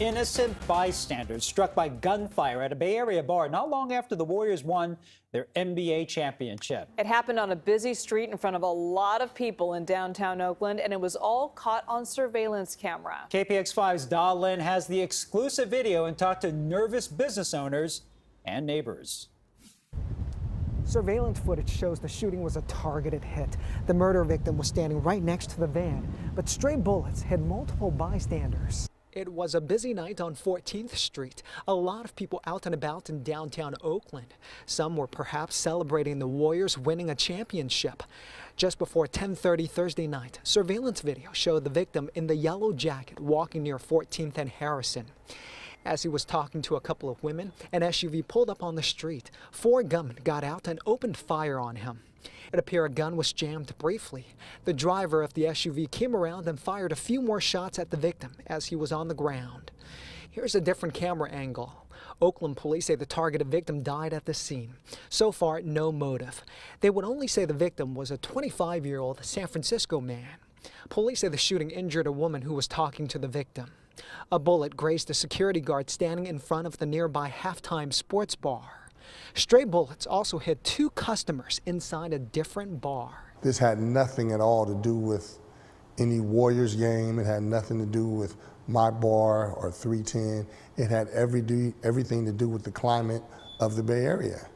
innocent bystanders struck by gunfire at a Bay Area bar not long after the Warriors won their NBA championship. It happened on a busy street in front of a lot of people in downtown Oakland, and it was all caught on surveillance camera. KPX5's Da Lin has the exclusive video and talked to nervous business owners and neighbors. Surveillance footage shows the shooting was a targeted hit. The murder victim was standing right next to the van, but stray bullets hit multiple bystanders. It was a busy night on 14th Street. A lot of people out and about in downtown Oakland. Some were perhaps celebrating the Warriors winning a championship. Just before 10:30 Thursday night, surveillance video showed the victim in the yellow jacket walking near 14th and Harrison. As he was talking to a couple of women, an SUV pulled up on the street. 4 gunmen got out and opened fire on him. It appeared a gun was jammed briefly. The driver of the SUV came around and fired a few more shots at the victim as he was on the ground. Here's a different camera angle. Oakland police say the targeted victim died at the scene. So far, no motive. They would only say the victim was a 25-year-old San Francisco man. Police say the shooting injured a woman who was talking to the victim. A bullet grazed a security guard standing in front of the nearby Halftime Sports Bar. Stray bullets also hit 2 customers inside a different bar. This had nothing at all to do with any Warriors game. It had nothing to do with my bar or 310. It had everything to do with the climate of the Bay Area,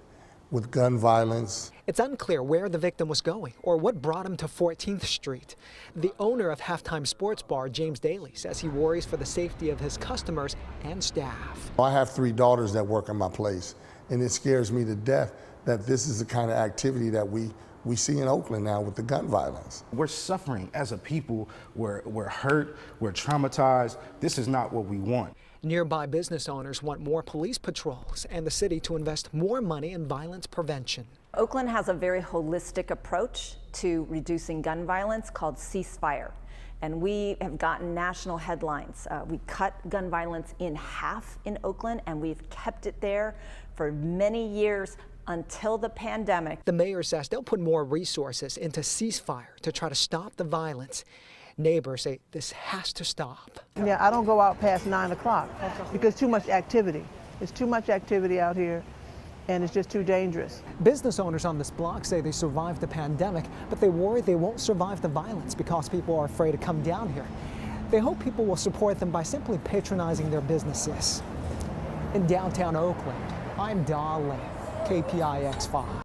with gun violence. It's unclear where the victim was going or what brought him to 14th Street. The owner of Halftime Sports Bar, James Daly, says he worries for the safety of his customers and staff. I have 3 daughters that work in my place, and it scares me to death that this is the kind of activity that we see in Oakland now with the gun violence. We're suffering as a people. We're hurt. We're traumatized. This is not what we want. Nearby business owners want more police patrols and the city to invest more money in violence prevention. Oakland has a very holistic approach to reducing gun violence called Ceasefire. And we have gotten national headlines. We cut gun violence in half in Oakland, and we've kept it there for many years until the pandemic. The mayor says they'll put more resources into Ceasefire to try to stop the violence. Neighbors say this has to stop. Yeah, I don't go out past 9 o'clock because too much activity. There's too much activity out here, and it's just too dangerous. Business owners on this block say they survived the pandemic, but they worry they won't survive the violence because people are afraid to come down here. They hope people will support them by simply patronizing their businesses. In downtown Oakland, I'm Da Lin, KPIX5.